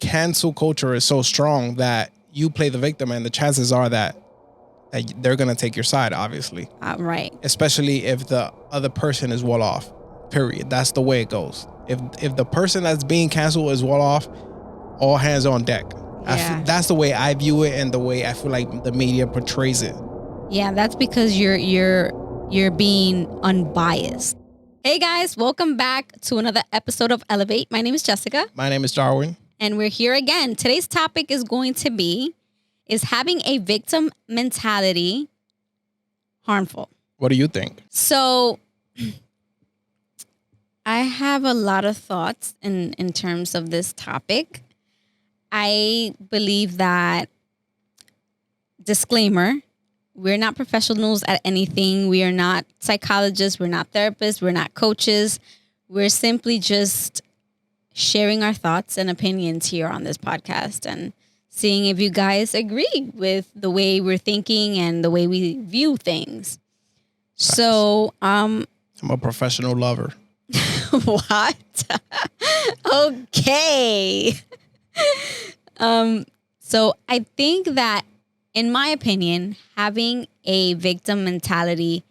cancel culture is so strong that you play the victim, and the chances are that they're gonna take your side, obviously. Right. Especially if the other person is well off. Period. That's the way it goes. If the person that's being canceled is well off, all hands on deck. Yeah. That's the way I view it, and the way I feel like the media portrays it. Yeah, that's because you're being unbiased. Hey guys, welcome back to another episode of Elevate. My name is Jessica. My name is Darwin. And we're here again. Today's topic is going to be, is having a victim mentality harmful? What do you think? So I have a lot of thoughts in terms of this topic. I believe that, disclaimer, we're not professionals at anything. We are not psychologists. We're not therapists. We're not coaches. We're simply just sharing our thoughts and opinions here on this podcast and seeing if you guys agree with the way we're thinking and the way we view things. So, I'm a professional lover. what? Okay. So I think that, in my opinion, having a victim mentality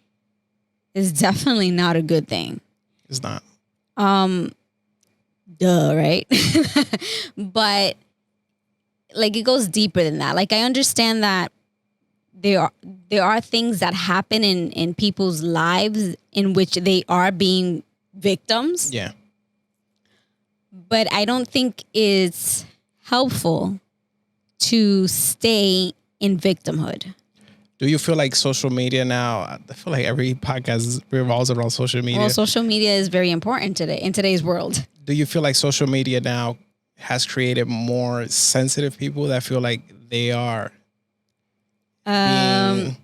is definitely not a good thing. It's not. Right? But like, it goes deeper than that. Like, I understand that there are things that happen in people's lives in which they are being victims. Yeah. But I don't think it's helpful to stay in victimhood. Do you feel like social media now? I feel like every podcast revolves around social media. Well, social media is very important today in today's world. Do you feel like social media now has created more sensitive people that feel like they are being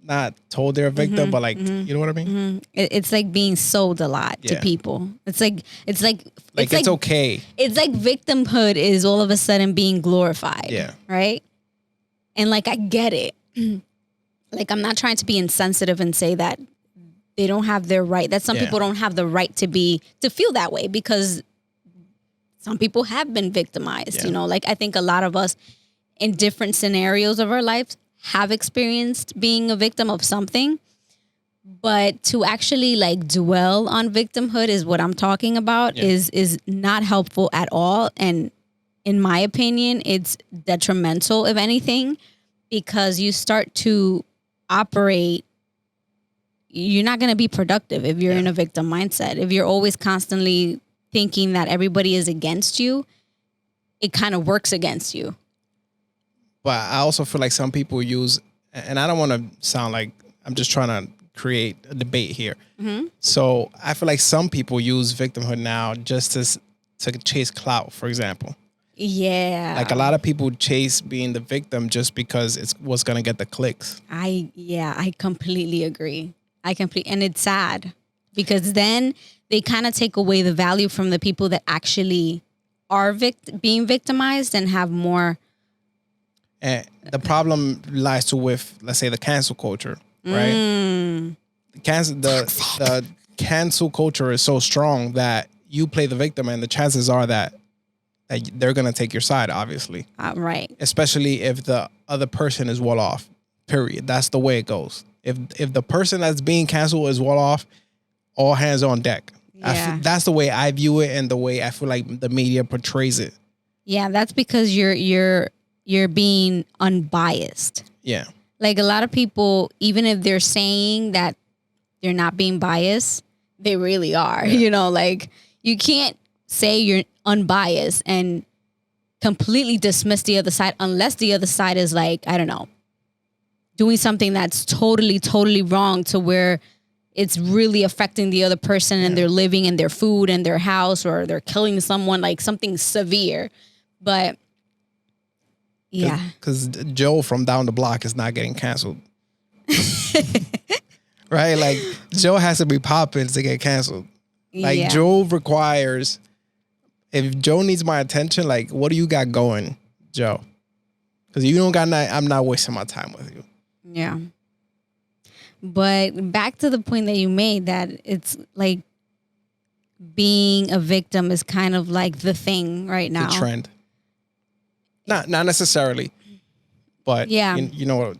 not told they're a victim, but like, you know what I mean? It's like being sold a lot to people. It's like it's okay. It's like victimhood is all of a sudden being glorified. Yeah. Right. And like, I get it. Like, I'm not trying to be insensitive and say that they don't have their right, that some people don't have the right to feel that way, because some people have been victimized, you know. Like, I think a lot of us in different scenarios of our lives have experienced being a victim of something, but to actually like dwell on victimhood is what I'm talking about, is not helpful at all. And in my opinion, it's detrimental, if anything, because you start to operate, you're not going to be productive if you're in a victim mindset. If you're always constantly thinking that everybody is against you, it kind of works against you. But I also feel like some people use, and I don't want to sound like I'm just trying to create a debate here. So I feel like some people use victimhood now just to chase clout, for example. Yeah. Like, a lot of people chase being the victim just because it's what's going to get the clicks. I completely agree. And it's sad, because then they kind of take away the value from the people that actually are being victimized and have more. And the problem lies with, let's say, the cancel culture, right? The cancel culture is so strong that you play the victim, and the chances are that they're going to take your side, obviously. Right. Especially if the other person is well off. Period. That's the way it goes. If the person that's being canceled is well off, all hands on deck. Yeah. That's the way I view it, and the way I feel like the media portrays it. Yeah, that's because you're being unbiased. Yeah. Like, a lot of people, even if they're saying that they're not being biased, they really are. You know, like, you can't say you're unbiased and completely dismiss the other side unless the other side is like, I don't know, doing something that's totally, totally wrong, to where it's really affecting the other person and they're living in their food and their house, or they're killing someone, like something severe. But yeah. Because Joe from down the block is not getting canceled. Right? Like, Joe has to be popping to get canceled. Like, Joe requires, if Joe needs my attention, like, what do you got going, Joe? Because you don't got I'm not wasting my time with you. Yeah. But back to the point that you made, that it's like being a victim is kind of like the thing right now. The trend. Not necessarily, but Yeah. you know,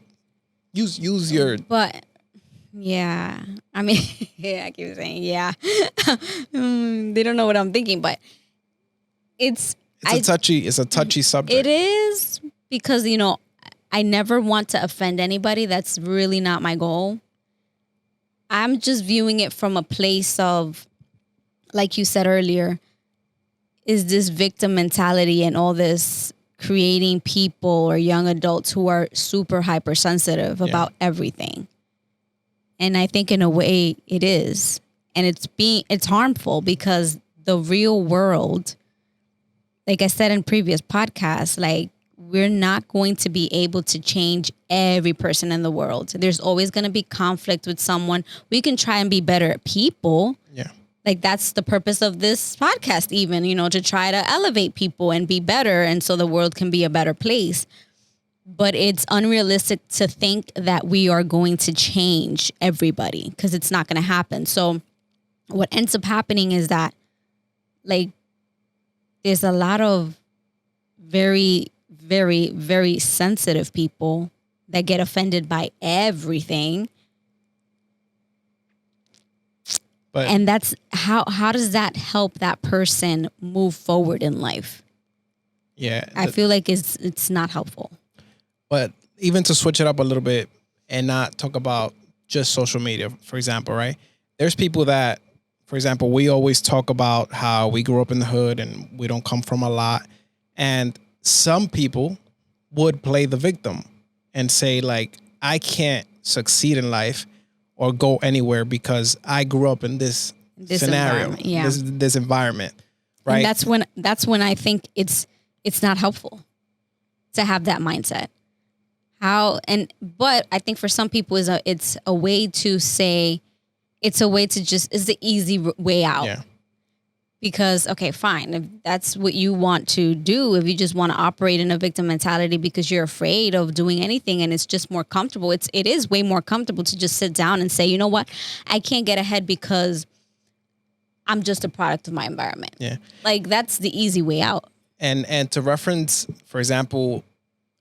use your. But yeah, I mean, yeah, I keep saying yeah. They don't know what I'm thinking, but it's It's a touchy subject. It is because I never want to offend anybody. That's really not my goal. I'm just viewing it from a place of, like you said earlier, is this victim mentality and all this creating people or young adults who are super hypersensitive about everything. And I think in a way it is. And it's harmful because the real world, like I said in previous podcasts, like we're not going to be able to change every person in the world. There's always going to be conflict with someone. We can try and be better people. Yeah. Like that's the purpose of this podcast even, to try to elevate people and be better. And so the world can be a better place. But it's unrealistic to think that we are going to change everybody because it's not going to happen. So what ends up happening is that like there's a lot of very, very, very sensitive people that get offended by everything. But, and that's how does that help that person move forward in life? Yeah. I feel like it's not helpful. But even to switch it up a little bit and not talk about just social media, for example, right? There's people that, for example, we always talk about how we grew up in the hood and we don't come from a lot. And some people would play the victim and say like, I can't succeed in life or go anywhere because I grew up in this scenario, this environment, right? And that's when I think it's not helpful to have that mindset. But I think for some people it's a way to say, it's a way to it's the easy way out. Yeah. Because, okay, fine. If that's what you want to do, if you just want to operate in a victim mentality because you're afraid of doing anything and it's just more comfortable, it is way more comfortable to just sit down and say, you know what, I can't get ahead because I'm just a product of my environment. Yeah. Like that's the easy way out. And to reference, for example,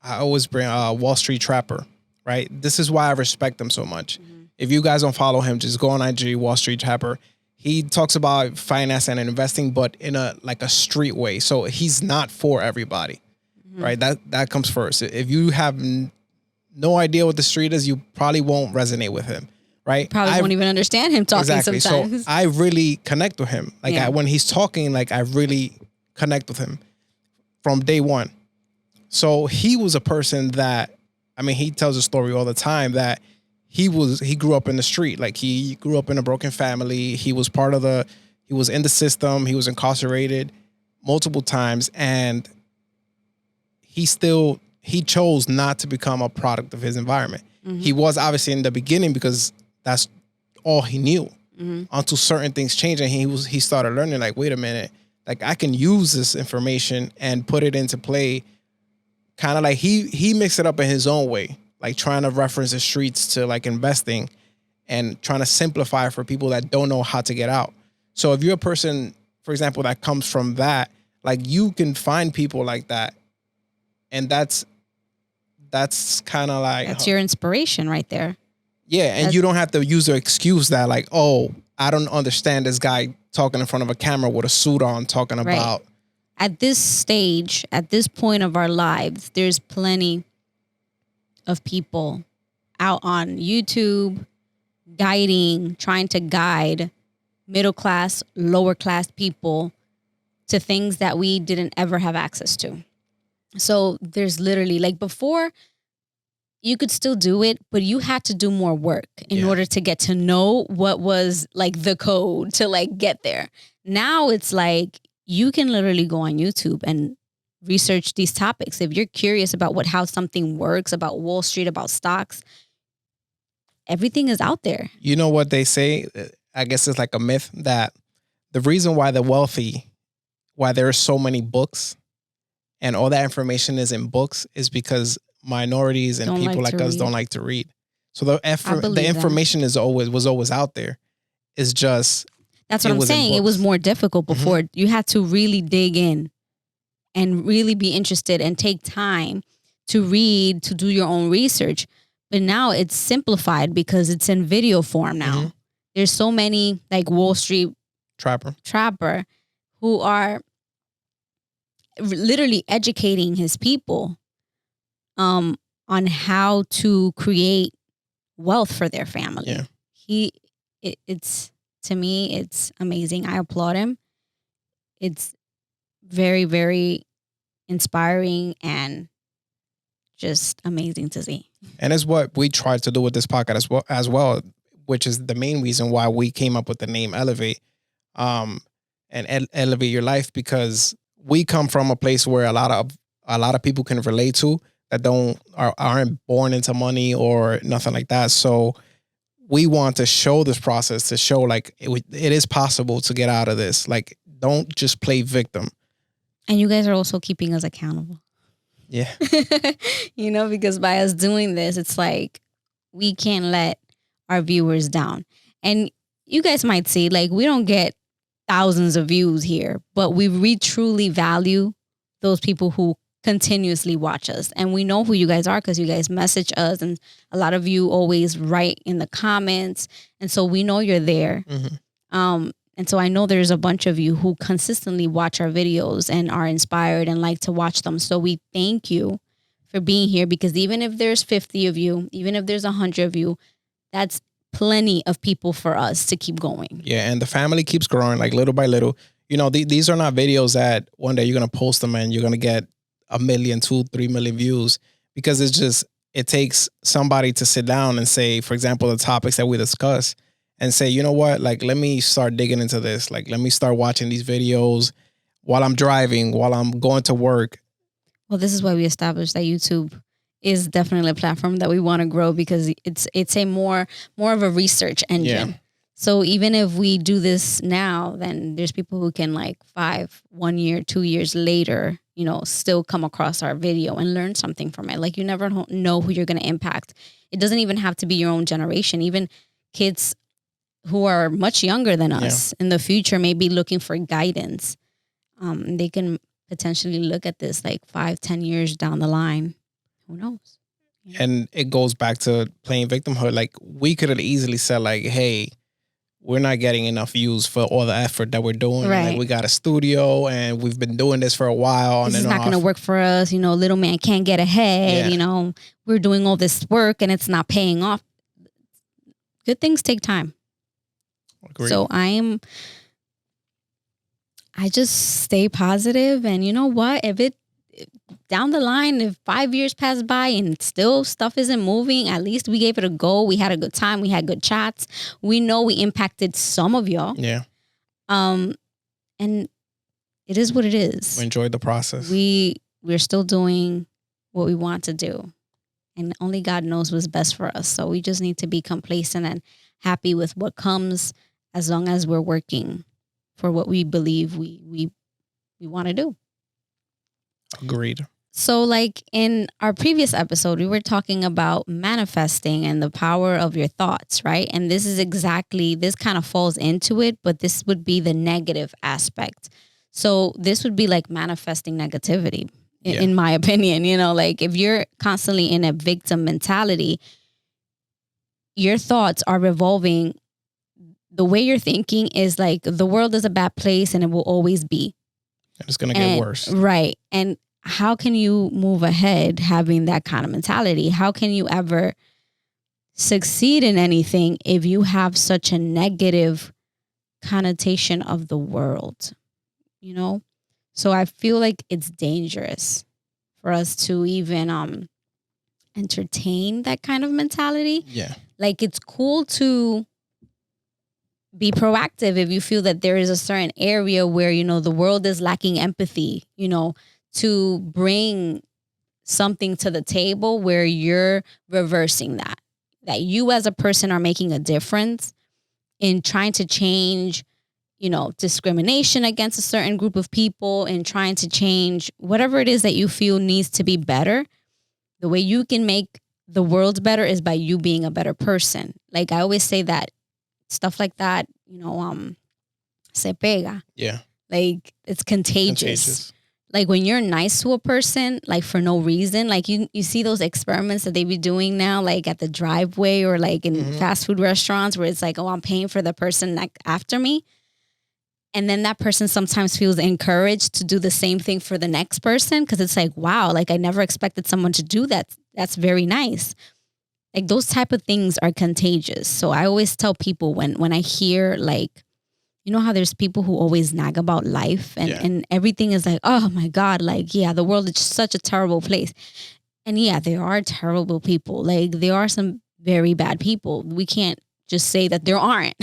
I always bring Wall Street Trapper, right? This is why I respect him so much. Mm-hmm. If you guys don't follow him, just go on IG, Wall Street Trapper. He talks about finance and investing, but in a street way. So he's not for everybody, right? That comes first. If you have no idea what the street is, you probably won't resonate with him, right? Probably won't even understand him talking exactly. sometimes. So I really connect with him. Like when he's talking, like I really connect with him from day one. So he was a person that, I mean, he tells a story all the time that he grew up in the street. Like he grew up in a broken family. He was he was in the system. He was incarcerated multiple times. And he chose not to become a product of his environment. Mm-hmm. He was obviously in the beginning because that's all he knew until certain things changed. And he started learning like, wait a minute, like I can use this information and put it into play. Kind of like he mixed it up in his own way. Like trying to reference the streets to like investing and trying to simplify for people that don't know how to get out. So if you're a person, for example, that comes from that, like you can find people like that. And that's kind of like... That's your inspiration right there. Yeah. And you don't have to use the excuse that like, oh, I don't understand this guy talking in front of a camera with a suit on talking about... Right. At this stage, at this point of our lives, there's plenty of people out on YouTube trying to guide middle class, lower class people to things that we didn't ever have access to. So there's literally like before you could still do it, but you had to do more work in order to get to know what was like the code to like get there. Now it's like you can literally go on YouTube and research these topics. If you're curious about how something works, about Wall Street, about stocks, everything is out there. You know what they say? I guess it's like a myth that the reason why why there are so many books and all that information is in books is because minorities and people like us don't like to read. So the information was always out there. It's just... That's what I'm saying. It was more difficult before. You had to really dig in and really be interested and take time to read, to do your own research. But now it's simplified because it's in video form now. Mhm. There's so many like Wall Street Trapper. who are literally educating his people on how to create wealth for their family. Yeah. It's to me, it's amazing. I applaud him. It's very, very inspiring and just amazing to see. And it's what we tried to do with this podcast as well, which is the main reason why we came up with the name Elevate, and elevate your life, because we come from a place where a lot of people can relate to that aren't born into money or nothing like that. So we want to show this process, to show like it is possible to get out of this. Like, don't just play victim. And you guys are also keeping us accountable. Yeah. Because by us doing this, it's like we can't let our viewers down. And you guys might see, like, we don't get thousands of views here, but we truly value those people who continuously watch us. And we know who you guys are because you guys message us, and a lot of you always write in the comments. And so we know you're there. Mm-hmm. And so I know there's a bunch of you who consistently watch our videos and are inspired and like to watch them. So we thank you for being here, because even if there's 50 of you, even if there's 100 of you, that's plenty of people for us to keep going. Yeah, and the family keeps growing, like, little by little. These are not videos that one day you're going to post them and you're going to get 1 million, 2, 3 million views, because it takes somebody to sit down and say, for example, the topics that we discuss, and say, you know what, like, let me start digging into this. Like, let me start watching these videos while I'm driving, while I'm going to work. Well, this is why we established that YouTube is definitely a platform that we want to grow, because it's a more of a research engine. Yeah. So even if we do this now, then there's people who can, like, 1 year, 2 years later, still come across our video and learn something from it. Like, you never know who you're going to impact. It doesn't even have to be your own generation. Even kids who are much younger than us in the future may be looking for guidance. They can potentially look at this like 5-10 years down the line. Who knows? And it goes back to playing victimhood. Like, we could have easily said, like, hey, we're not getting enough views for all the effort that we're doing. Right. Like, we got a studio and we've been doing this for a while. This is not going to work for us. Little man can't get ahead. Yeah. We're doing all this work and it's not paying off. Good things take time. Agreed. So I just stay positive, and you know what? If down the line, if 5 years pass by and still stuff isn't moving, at least we gave it a go. We had a good time. We had good chats. We know we impacted some of y'all. Yeah. And it is what it is. We enjoyed the process. We're still doing what we want to do, and only God knows what's best for us. So we just need to be complacent and happy with what comes, as long as we're working for what we believe we want to do. Agreed. So, like, in our previous episode, we were talking about manifesting and the power of your thoughts, right? And this kind of falls into it, but this would be the negative aspect. So this would be like manifesting negativity, in my opinion. Like, if you're constantly in a victim mentality, your thoughts are revolving. The way you're thinking is like, the world is a bad place and it will always be. And it's going to get worse. Right. And how can you move ahead having that kind of mentality? How can you ever succeed in anything if you have such a negative connotation of the world? So I feel like it's dangerous for us to even entertain that kind of mentality. Yeah. Like, it's cool to be proactive if you feel that there is a certain area where, the world is lacking empathy, to bring something to the table where you're reversing that you as a person are making a difference in trying to change, discrimination against a certain group of people, and trying to change whatever it is that you feel needs to be better. The way you can make the world better is by you being a better person. Like, I always say that stuff like that, se pega. Yeah. Like, it's contagious. like when you're nice to a person, like for no reason, like you see those experiments that they be doing now, like at the driveway or like in fast food restaurants where it's like, oh, I'm paying for the person like after me. And then that person sometimes feels encouraged to do the same thing for the next person. Cause it's like, wow, like I never expected someone to do that. That's very nice. Like those type of things are contagious. So I always tell people when I hear like, you know how there's people who always nag about life and everything is like, oh my God, like, yeah, the world is such a terrible place. And yeah, there are terrible people. Like there are some very bad people. We can't just say that there aren't.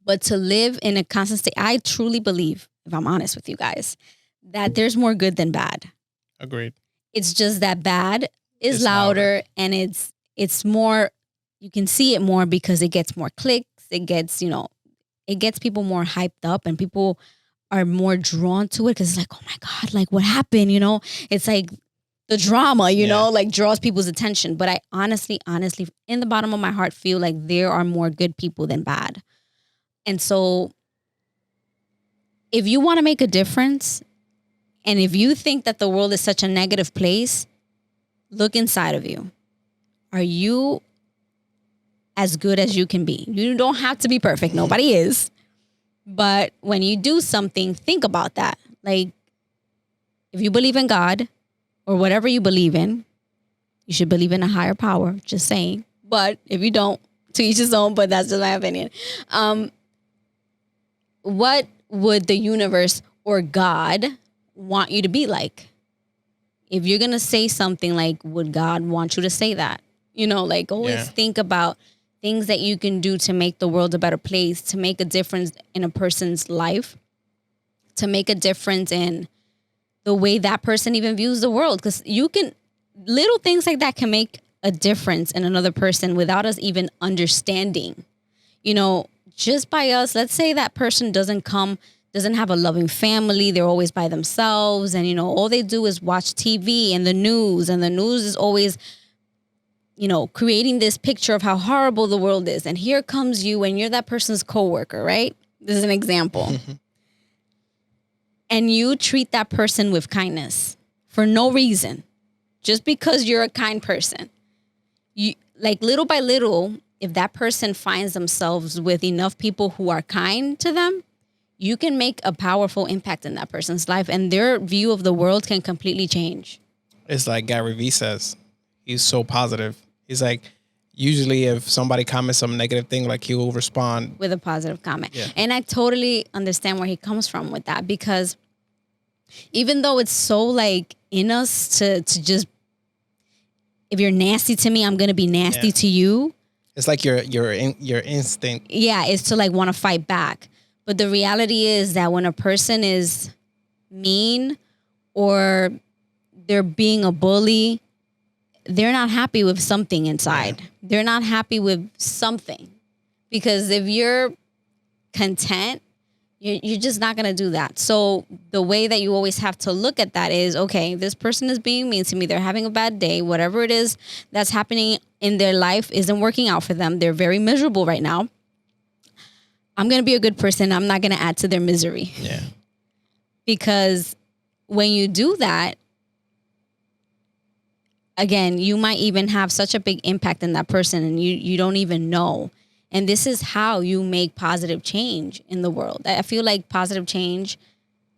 But to live in a constant state, I truly believe, if I'm honest with you guys, that there's more good than bad. Agreed. It's just that bad is louder and it's more, you can see it more because it gets more clicks. It gets, it gets people more hyped up and people are more drawn to it because it's like, oh my God, like what happened? It's like the drama, like draws people's attention. But I honestly, in the bottom of my heart, feel like there are more good people than bad. And so if you want to make a difference and if you think that the world is such a negative place, look inside of you. Are you as good as you can be? You don't have to be perfect. Nobody is. But when you do something, think about that. Like, if you believe in God or whatever you believe in, you should believe in a higher power, just saying. But if you don't, to each his own, but that's just my opinion. What would the universe or God want you to be like? If you're going to say something like, would God want you to say that? Like always think about things that you can do to make the world a better place, to make a difference in a person's life, to make a difference in the way that person even views the world. Because little things like that can make a difference in another person without us even understanding. Just by us, let's say that person doesn't have a loving family. They're always by themselves. And, all they do is watch TV and the news is always, creating this picture of how horrible the world is. And here comes you and you're that person's coworker, right? This is an example. And you treat that person with kindness for no reason, just because you're a kind person. You like little by little, if that person finds themselves with enough people who are kind to them, you can make a powerful impact in that person's life and their view of the world can completely change. It's like Gary Vee says, he's so positive. He's like, usually if somebody comments some negative thing, like he will respond with a positive comment. Yeah. And I totally understand where he comes from with that, because even though it's so like in us to just, if you're nasty to me, I'm going to be nasty to you. It's like your instinct. Yeah, is to like want to fight back. But the reality is that when a person is mean or they're being a bully, they're not happy with something inside. Yeah. They're not happy with something. Because if you're content, you're just not going to do that. So the way that you always have to look at that is, okay, this person is being mean to me. They're having a bad day. Whatever it is that's happening in their life isn't working out for them. They're very miserable right now. I'm going to be a good person. I'm not going to add to their misery. Yeah. Because when you do that, again, you might even have such a big impact in that person and you don't even know. And this is how you make positive change in the world. I feel like positive change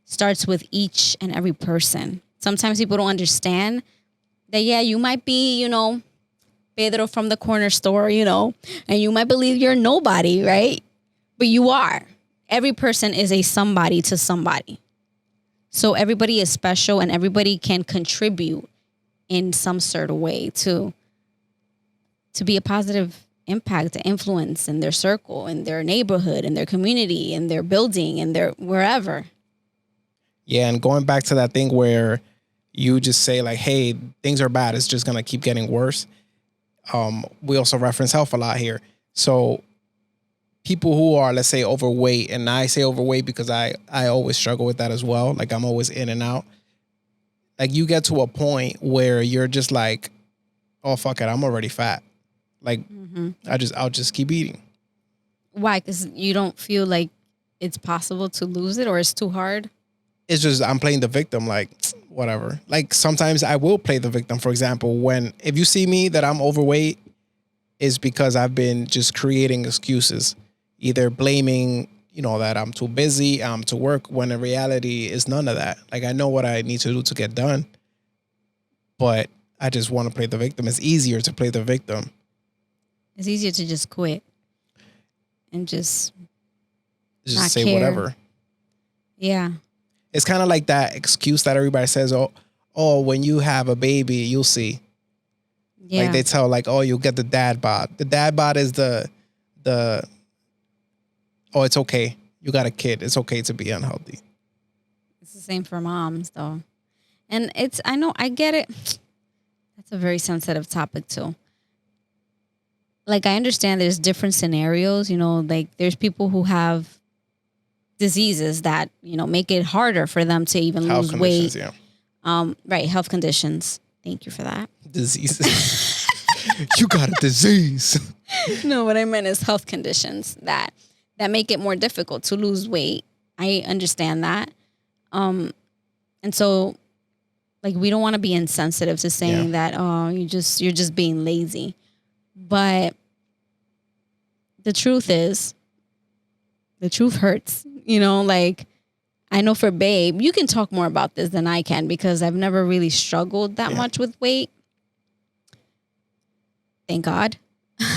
starts with each and every person. Sometimes people don't understand that, yeah, you might be, Pedro from the corner store, and you might believe you're nobody, right? But you are. Every person is a somebody to somebody. So everybody is special and everybody can contribute in some sort of way to be a positive impact, to influence in their circle, in their neighborhood, in their community, in their building, in their wherever. Yeah, and going back to that thing where you just say like, hey, things are bad, it's just going to keep getting worse. We also reference health a lot here. So people who are, let's say, overweight, and I say overweight because I always struggle with that as well. Like I'm always in and out. Like you get to a point where you're just like, oh, fuck it, I'm already fat. Like I'll just keep eating. Why? Because you don't feel like it's possible to lose it or it's too hard? it's just I'm playing the victim, like whatever. Like sometimes I will play the victim. For example, when if you see me that I'm overweight, is because I've been just creating excuses, either blaming, that I'm too busy, I'm to work, when in reality is none of that. Like I know what I need to do to get done, but I just want to play the victim. It's easier to play the victim. It's easier to just quit and just say care. whatever. Yeah. It's kind of like that excuse that everybody says, oh, when you have a baby, you'll see. Yeah. Like they tell, like, oh, you'll get the dad bod. The dad bod is the oh, it's okay. You got a kid. It's okay to be unhealthy. It's the same for moms, though. And I know, I get it. That's a very sensitive topic, too. Like, I understand there's different scenarios, like there's people who have diseases that, make it harder for them to even Health lose weight. Yeah. Right. Health conditions. Thank you for that. Diseases. You got a disease. No, what I meant is health conditions that make it more difficult to lose weight. I understand that. And so, like, we don't want to be insensitive to saying that, oh, you're just being lazy. But the truth hurts, like, I know for Babe, you can talk more about this than I can because I've never really struggled that much with weight. Thank God.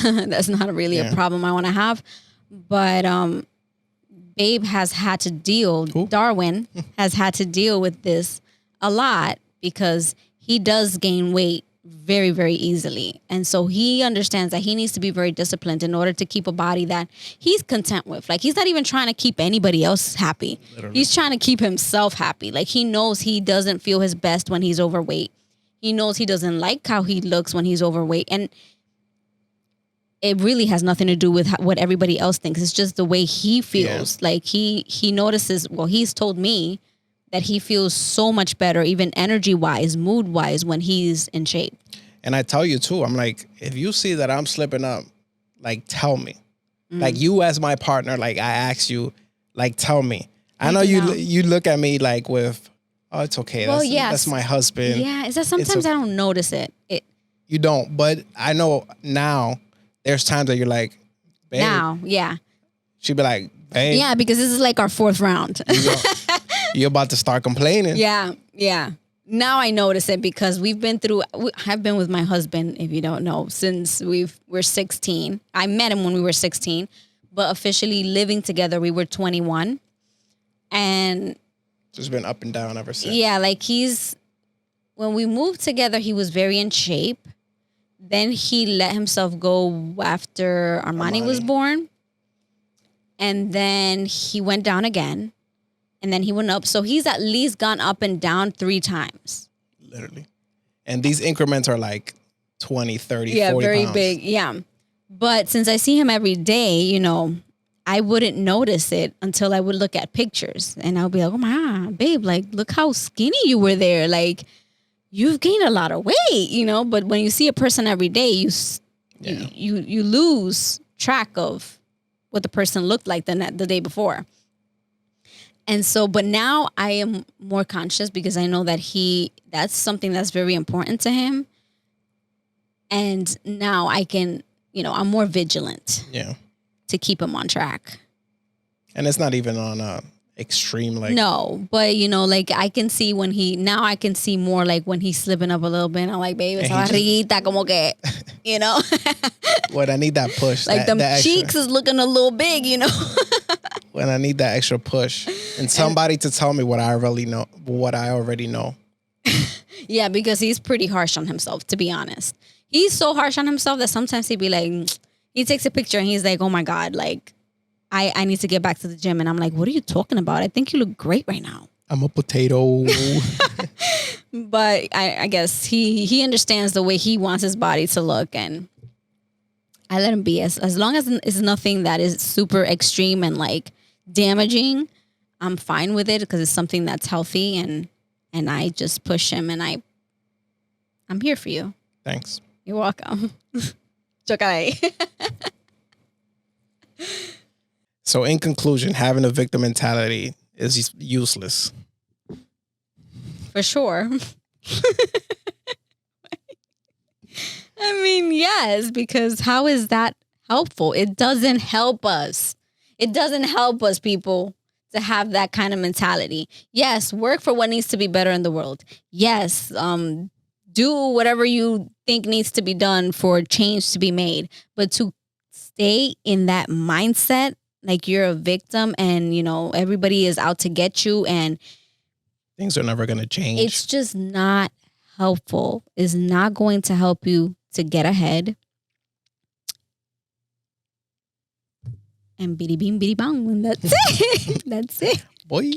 That's not really a problem I want to have. But Babe has had to Darwin has had to deal with this a lot because he does gain weight very, very easily. And so he understands that he needs to be very disciplined in order to keep a body that he's content with. Like, he's not even trying to keep anybody else happy. Literally. He's trying to keep himself happy. Like, he knows he doesn't feel his best when he's overweight. He knows he doesn't like how he looks when he's overweight. And it really has nothing to do with what everybody else thinks. It's just the way he feels. Like, he notices, he's told me that he feels so much better, even energy-wise, mood-wise, when he's in shape. And I tell you, too, I'm like, if you see that I'm slipping up, like, tell me. Like, you as my partner, like, I ask you, like, tell me. I know you look at me, like, with, oh, it's okay. That's my husband. Yeah, it's that sometimes I don't notice it. You don't, but I know now there's times that you're like, babe. Now, yeah. She'd be like, babe. Yeah, because this is like our fourth round. You're about to start complaining. Yeah. Now I notice it because I've been with my husband, if you don't know, since we're 16. I met him when we were 16, but officially living together, we were 21. And just been up and down ever since. Yeah, like when we moved together, he was very in shape. Then he let himself go after Armani was born. And then he went down again. And then he went up. So he's at least gone up and down 3 times. Literally. And these increments are like 20, 30, 40 pounds. Yeah, very pounds. big. Yeah. But since I see him every day, I wouldn't notice it until I would look at pictures. And I'll be like, oh my, babe, like, look how skinny you were there. Like, you've gained a lot of weight, But when you see a person every day, you lose track of what the person looked like the day before. And so, but now I am more conscious because I know that that's something that's very important to him. And now I can, I'm more vigilant. Yeah. To keep him on track. And it's not even on a extreme, like. No, but like I can see I can see more like when he's slipping up a little bit. I'm like, baby, esa barriguita como que, What I need that push. Like them cheeks is looking a little big, When I need that extra push and somebody to tell me what I already know. Yeah, because he's pretty harsh on himself, to be honest. He's so harsh on himself that sometimes he'd be like, he takes a picture and he's like, oh my God, like, I need to get back to the gym. And I'm like, what are you talking about? I think you look great right now. I'm a potato. But I guess he understands the way he wants his body to look. And I let him be. As long as it's nothing that is super extreme and like damaging, I'm fine with it because it's something that's healthy. And I just push him and I'm here for you. Thanks. You're welcome. Chocolate. So in conclusion, having a victim mentality is useless. For sure. I mean, yes, because how is that helpful? It doesn't help us. It doesn't help us, people, to have that kind of mentality. Yes, work for what needs to be better in the world. Yes, do whatever you think needs to be done for change to be made. But to stay in that mindset, like you're a victim and, you know, everybody is out to get you and things are never going to change. It's just not helpful. It's not going to help you to get ahead. And bitty beam, bitty bong. And that's it. That's it. Boy.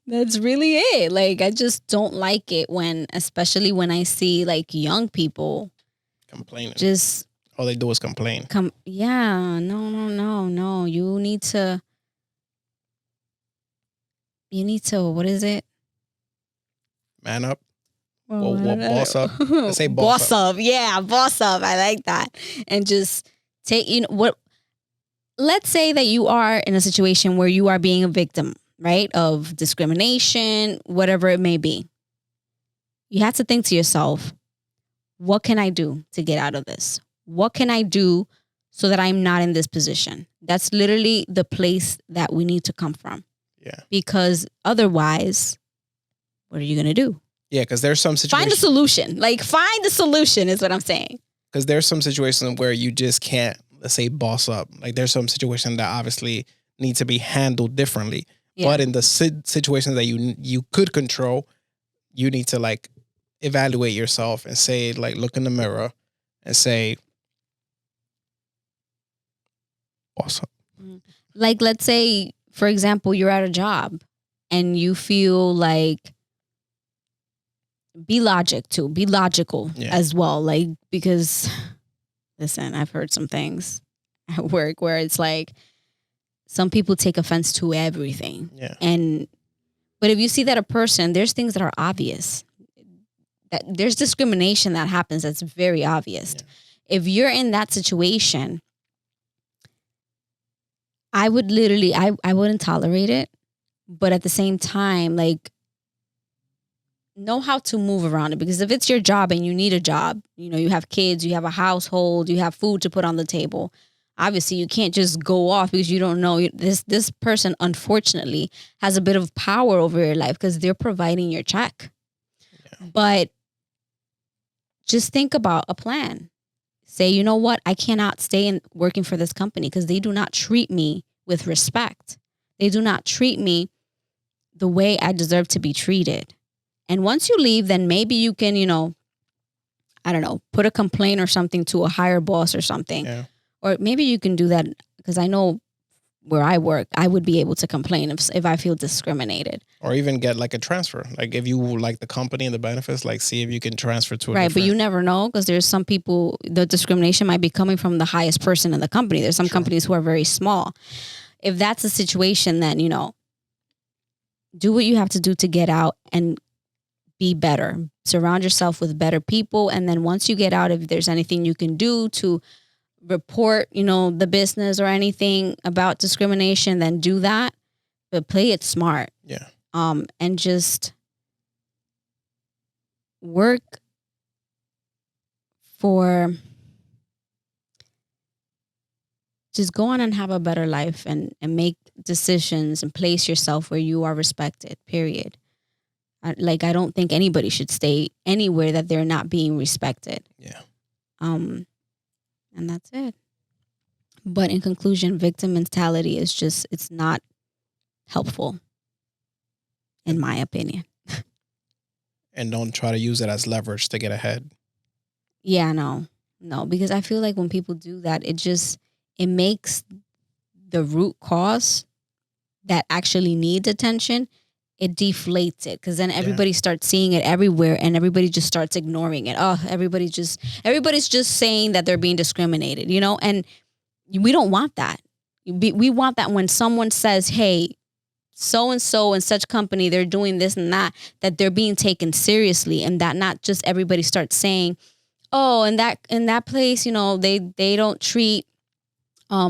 That's really it. Like, I just don't like it when, especially when I see like young people complaining. Just all they do is complain. Yeah. No. You need to, what is it? Man up. Well, boss up. Let's say boss up. Yeah, boss up. I like that. And just take, let's say that you are in a situation where you are being a victim, right? Of discrimination, whatever it may be. You have to think to yourself, what can I do to get out of this? What can I do so that I'm not in this position? That's literally the place that we need to come from. Yeah. Because otherwise, what are you going to do? Yeah, because there's some situations. Find a solution. Like, find the solution is what I'm saying. Because there's some situations where you just can't, let's say, boss up. Like, there's some situations that obviously need to be handled differently. Yeah. But in the situations that you could control, you need to, like, evaluate yourself and say, like, look in the mirror and say, boss up. Like, let's say, for example, you're at a job and you feel like, be logical as well. Like, because listen, I've heard some things at work where it's like some people take offense to everything. Yeah. But if you see that a person, there's things that are obvious. That there's discrimination that happens that's very obvious. Yeah. If you're in that situation, I would literally, I wouldn't tolerate it. But at the same time, like, know how to move around it, because if it's your job and you need a job, you have kids, you have a household, you have food to put on the table. Obviously, you can't just go off because you don't know this person, unfortunately, has a bit of power over your life because they're providing your check. Yeah. But just think about a plan. Say, you know what? I cannot stay working for this company because they do not treat me with respect. They do not treat me the way I deserve to be treated. And once you leave, then maybe you can, I don't know, put a complaint or something to a higher boss or something. Yeah. Or maybe you can do that, because I know where I work, I would be able to complain if I feel discriminated. Or even get like a transfer. Like if you like the company and the benefits, like see if you can transfer to a right, but you never know, because there's some people, the discrimination might be coming from the highest person in the company. There's some companies who are very small. If that's a situation, then, do what you have to do to get out and be better. Surround yourself with better people. And then once you get out, if there's anything you can do to report, the business or anything about discrimination, then do that. But play it smart. Yeah. And just work for, just go on and have a better life and make decisions and place yourself where you are respected, period. I don't think anybody should stay anywhere that they're not being respected. Yeah. And that's it. But in conclusion, victim mentality is just, it's not helpful, in my opinion. And don't try to use it as leverage to get ahead. Yeah, no, because I feel like when people do that, it makes the root cause that actually needs attention, it deflates it, because then everybody starts seeing it everywhere and everybody just starts ignoring it. Oh, everybody's just saying that they're being discriminated, and we don't want that. We want that when someone says, hey, so-and-so in such company, they're doing this and that they're being taken seriously, and that not just everybody starts saying, oh, in that place, they don't treat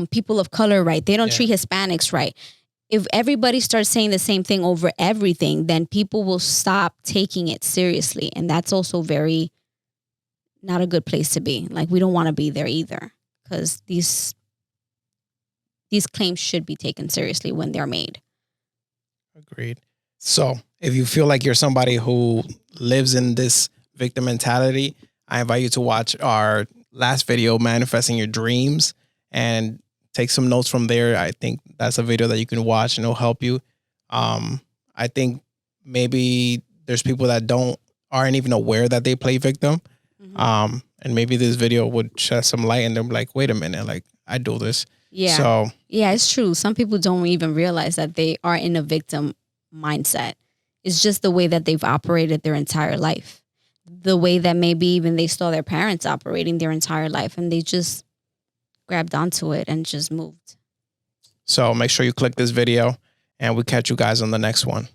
people of color right. They don't treat Hispanics right. if everybody starts saying the same thing over everything, then people will stop taking it seriously. And that's also very not a good place to be. Like, we don't want to be there either, because these claims should be taken seriously when they're made. Agreed. So if you feel like you're somebody who lives in this victim mentality, I invite you to watch our last video, Manifesting Your Dreams, and take some notes from there. I think that's a video that you can watch and it'll help you. I think maybe there's people that aren't even aware that they play victim. Mm-hmm. And maybe this video would shed some light and they're like, wait a minute, like, I do this. Yeah. So yeah, it's true. Some people don't even realize that they are in a victim mindset. It's just the way that they've operated their entire life. The way that maybe even they saw their parents operating their entire life and they just grabbed onto it and just moved. So make sure you click this video and we'll catch you guys on the next one.